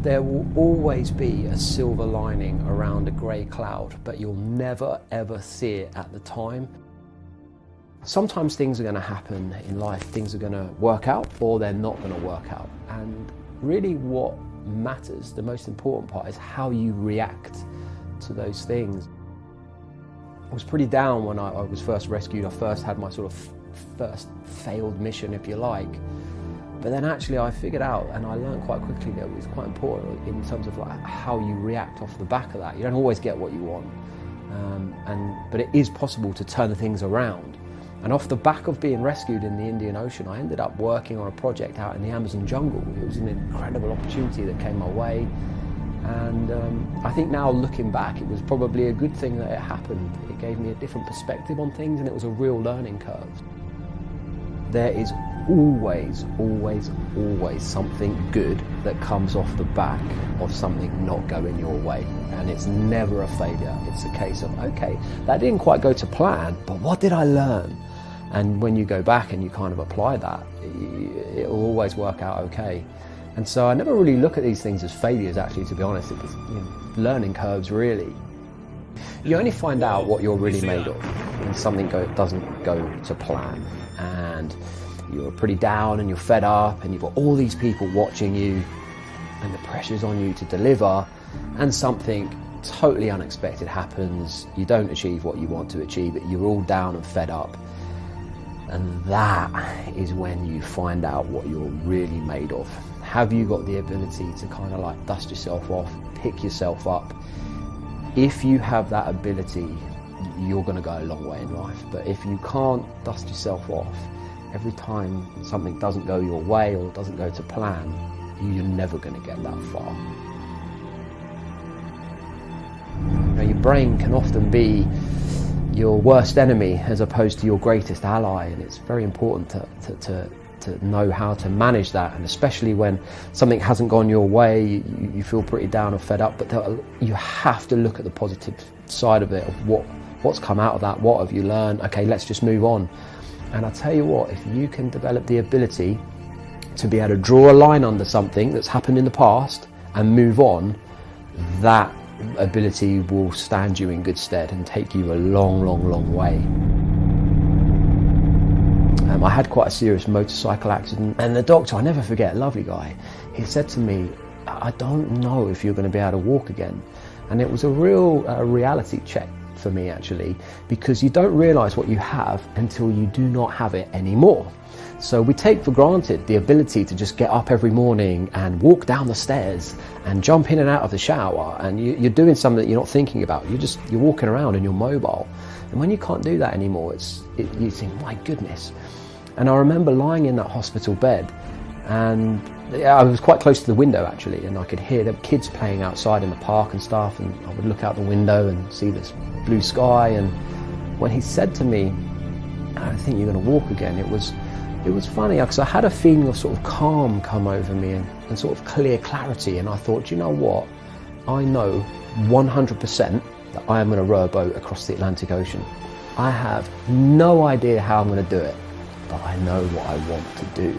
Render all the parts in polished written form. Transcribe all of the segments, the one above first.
There will always be a silver lining around a grey cloud, but you'll never ever see it at the time. Sometimes things are going to happen in life, things are going to work out or they're not going to work out. And really what matters, the most important part, is how you react to those things. I was pretty down when I was first rescued. I first had my sort of first failed mission, if you like. But then actually I figured out, and I learned quite quickly, that it was quite important in terms of like how you react off the back of that. You don't always get what you want, but it is possible to turn things around. And off the back of being rescued in the Indian Ocean, I ended up working on a project out in the Amazon jungle. It was an incredible opportunity that came my way. And I think now looking back, it was probably a good thing that it happened. It gave me a different perspective on things, and it was a real learning curve. There is always, always, always something good that comes off the back of something not going your way. And it's never a failure. It's a case of, okay, that didn't quite go to plan, but what did I learn? And when you go back and you kind of apply that, it will always work out okay. And so I never really look at these things as failures, actually, to be honest. It was, learning curves, really. You only find out what you're really made of when something doesn't go to plan. And you're pretty down and you're fed up and you've got all these people watching you and the pressure's on you to deliver, and something totally unexpected happens. You don't achieve what you want to achieve, but you're all down and fed up. And that is when you find out what you're really made of. Have you got the ability to kind of like dust yourself off, pick yourself up? If you have that ability, you're going to go a long way in life. But if you can't dust yourself off, every time something doesn't go your way or doesn't go to plan, you're never going to get that far. Your brain can often be your worst enemy as opposed to your greatest ally, and it's very important to know how to manage that. And especially when something hasn't gone your way, you feel pretty down and fed up, but you have to look at the positive side of it, of what's come out of that, what have you learned, okay, let's just move on. And I tell you what, if you can develop the ability to be able to draw a line under something that's happened in the past and move on, that ability will stand you in good stead and take you a long, long, long way. I had quite a serious motorcycle accident, and the doctor, I never forget, a lovely guy, he said to me, I don't know if you're going to be able to walk again. And it was a real reality check for me, actually, because you don't realise what you have until you do not have it anymore. So we take for granted the ability to just get up every morning and walk down the stairs and jump in and out of the shower, and you're doing something that you're not thinking about. You're walking around and you're mobile. And when you can't do that anymore, you think, my goodness. And I remember lying in that hospital bed, and I was quite close to the window, actually, and I could hear the kids playing outside in the park and stuff, and I would look out the window and see this blue sky. And when he said to me, I think you're going to walk again, it was funny, because I had a feeling of sort of calm come over me and sort of clear clarity, and I thought, you know what, I know 100% that I am going to row a boat across the Atlantic Ocean. I have no idea how I'm going to do it, but I know what I want to do.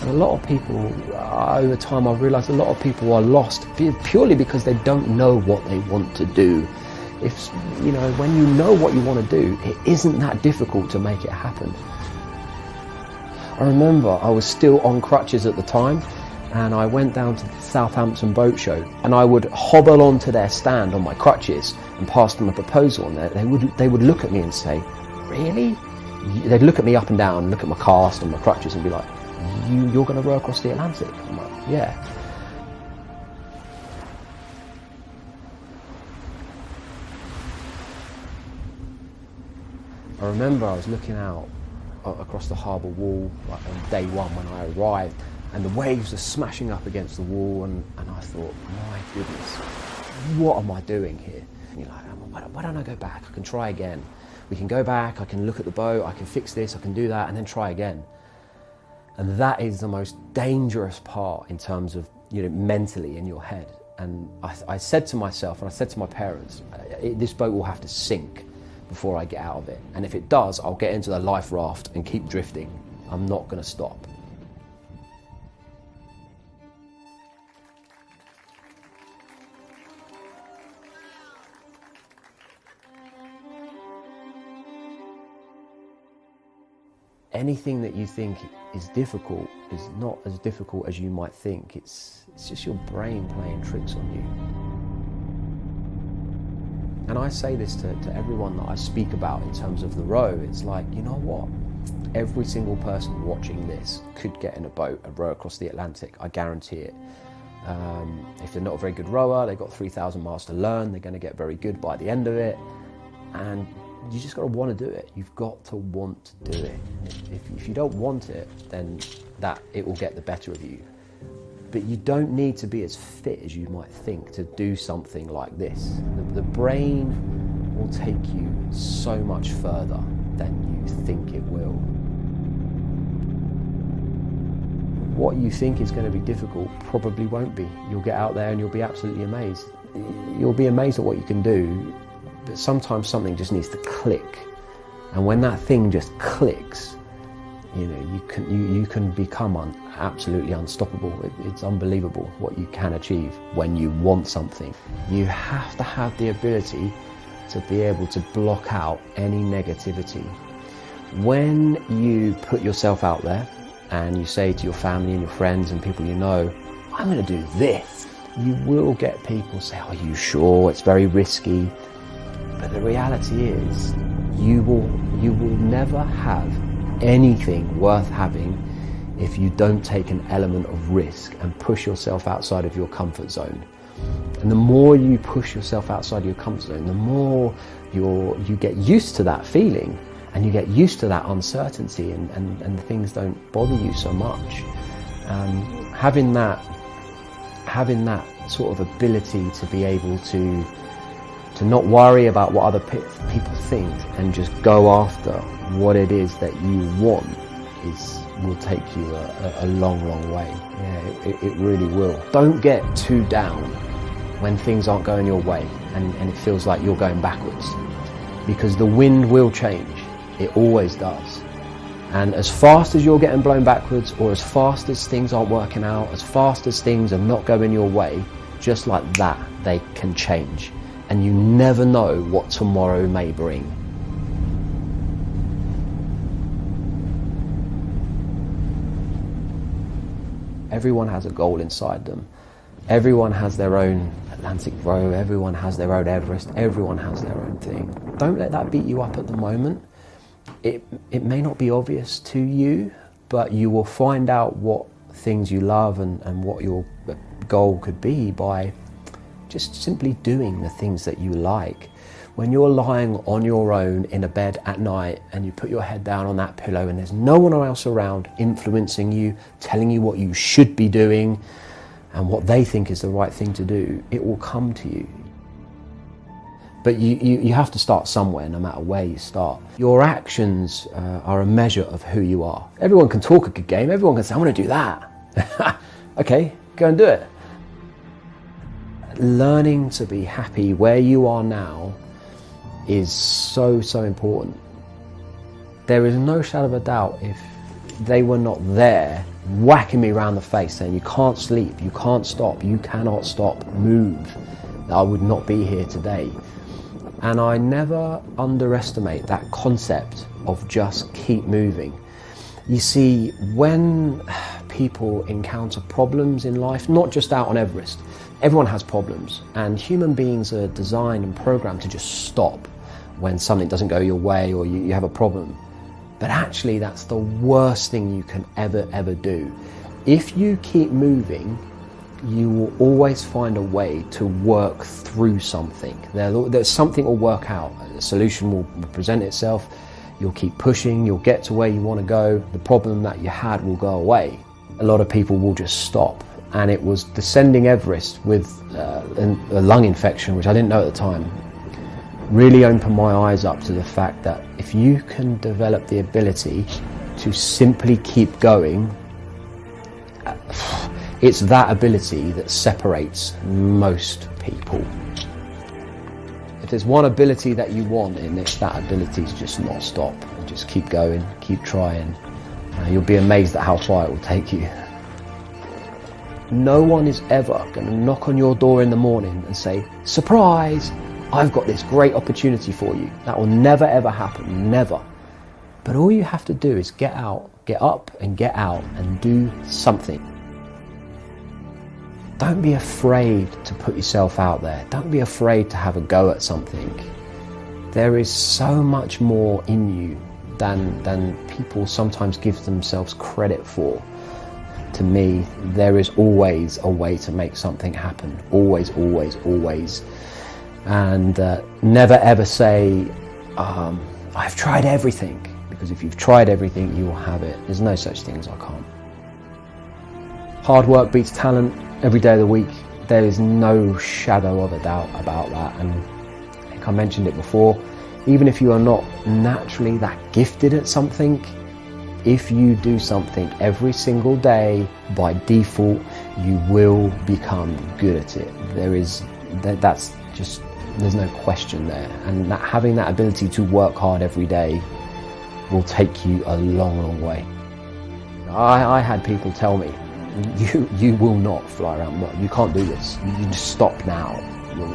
And a lot of people, over time I've realised a lot of people are lost purely because they don't know what they want to do. When you know what you want to do, it isn't that difficult to make it happen. I remember I was still on crutches at the time, and I went down to the Southampton boat show, and I would hobble onto their stand on my crutches and pass them a proposal, and they would look at me and say, really? They'd look at me up and down, look at my cast and my crutches and be like, you're going to row across the Atlantic? I'm like, yeah. I remember I was looking out across the harbour wall on day one when I arrived, and the waves are smashing up against the wall, and I thought, my goodness, what am I doing here? And you're like, why don't I go back? I can try again. We can go back, I can look at the boat, I can fix this, I can do that, and then try again. And that is the most dangerous part in terms of, mentally in your head. And I said to myself, and I said to my parents, this boat will have to sink before I get out of it. And if it does, I'll get into the life raft and keep drifting. I'm not going to stop. anything that you think is difficult is not as difficult as you might think. It's just your brain playing tricks on you. And I say this to everyone that I speak about in terms of the row. It's like, you know what? Every single person watching this could get in a boat and row across the Atlantic. I guarantee it. If they're not a very good rower, they've got 3,000 miles to learn. They're going to get very good by the end of it. And you just got to want to do it. You've got to want to do it. If you don't want it, then it will get the better of you. But you don't need to be as fit as you might think to do something like this. The brain will take you so much further than you think it will. What you think is going to be difficult probably won't be. You'll get out there and you'll be absolutely amazed. You'll be amazed at what you can do, but sometimes something just needs to click. And when that thing just clicks, you can become absolutely unstoppable. It's unbelievable what you can achieve when you want something. You have to have the ability to be able to block out any negativity. When you put yourself out there and you say to your family and your friends and people you know, I'm going to do this, you will get people say, are you sure? It's very risky. But the reality is, you will never have anything worth having if you don't take an element of risk and push yourself outside of your comfort zone. And the more you push yourself outside of your comfort zone, the more you get used to that feeling, and you get used to that uncertainty, and things don't bother you so much. Having that sort of ability to be able to not worry about what other people think and just go after what it is that you want will take you a long, long way. Yeah, it really will. Don't get too down when things aren't going your way and it feels like you're going backwards, because the wind will change. It always does. And as fast as you're getting blown backwards, or as fast as things aren't working out, as fast as things are not going your way, just like that, they can change. And you never know what tomorrow may bring. Everyone has a goal inside them. Everyone has their own Atlantic row, everyone has their own Everest, everyone has their own thing. Don't let that beat you up at the moment. It may not be obvious to you, but you will find out what things you love and what your goal could be by just simply doing the things that you like. When you're lying on your own in a bed at night and you put your head down on that pillow and there's no one else around influencing you, telling you what you should be doing and what they think is the right thing to do, it will come to you. But you have to start somewhere, no matter where you start. Your actions are a measure of who you are. Everyone can talk a good game, everyone can say, I want to do that. Okay, go and do it. Learning to be happy where you are now is so, so important. There is no shadow of a doubt, if they were not there whacking me around the face saying you can't sleep, you can't stop, you cannot stop, move, I would not be here today. And I never underestimate that concept of just keep moving. You see, when people encounter problems in life, not just out on Everest, everyone has problems, and human beings are designed and programmed to just stop when something doesn't go your way or you have a problem. But actually, that's the worst thing you can ever do. If you keep moving, you will always find a way to work through something. There's something will work out. A solution will present itself. You'll keep pushing, you'll get to where you want to go. The problem that you had will go away. A lot of people will just stop. And it was descending Everest with a lung infection, which I didn't know at the time, really opened my eyes up to the fact that if you can develop the ability to simply keep going, it's that ability that separates most people. If there's one ability that you want, and it's that ability to just not stop and just keep going, keep trying, you'll be amazed at how far it will take you. No one is ever going to knock on your door in the morning and say, surprise, I've got this great opportunity for you. That will never ever happen, never. But all you have to do is get up and get out and do something. Don't be afraid to put yourself out there. Don't be afraid to have a go at something. There is so much more in you than people sometimes give themselves credit for. To me, there is always a way to make something happen. Always, always, always. And never ever say, I've tried everything. Because if you've tried everything, you will have it. There's no such thing as I can't. Hard work beats talent every day of the week. There is no shadow of a doubt about that. And I think I mentioned it before, even if you are not naturally that gifted at something, if you do something every single day, by default, you will become good at it. That's just, there's no question there. And having that ability to work hard every day will take you a long, long way. I had people tell me, you will not fly around the world. You can't do this. You just stop now.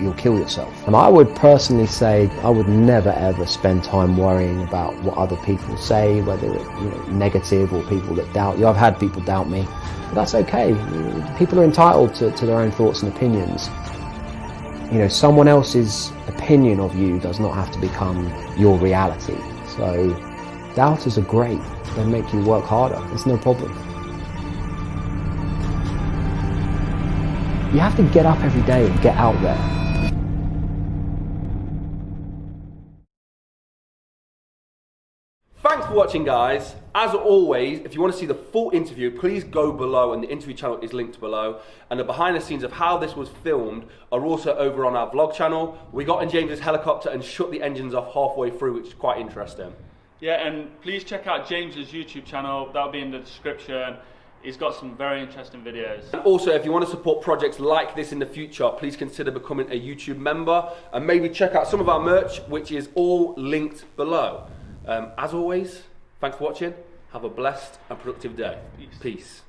You'll kill yourself. And I would personally say I would never ever spend time worrying about what other people say, whether it's negative or people that doubt you. I've had people doubt me, but that's okay. People are entitled to their own thoughts and opinions. Someone else's opinion of you does not have to become your reality. So doubters are great. They make you work harder. It's no problem. You have to get up every day and get out there. Thanks for watching, guys. As always, if you want to see the full interview, please go below, and the interview channel is linked below. And the behind the scenes of how this was filmed are also over on our vlog channel. We got in James's helicopter and shut the engines off halfway through, which is quite interesting. Yeah, and please check out James's YouTube channel. That'll be in the description. He's got some very interesting videos. And also, if you want to support projects like this in the future, please consider becoming a YouTube member, and maybe check out some of our merch, which is all linked below. As always, thanks for watching. Have a blessed and productive day. Peace.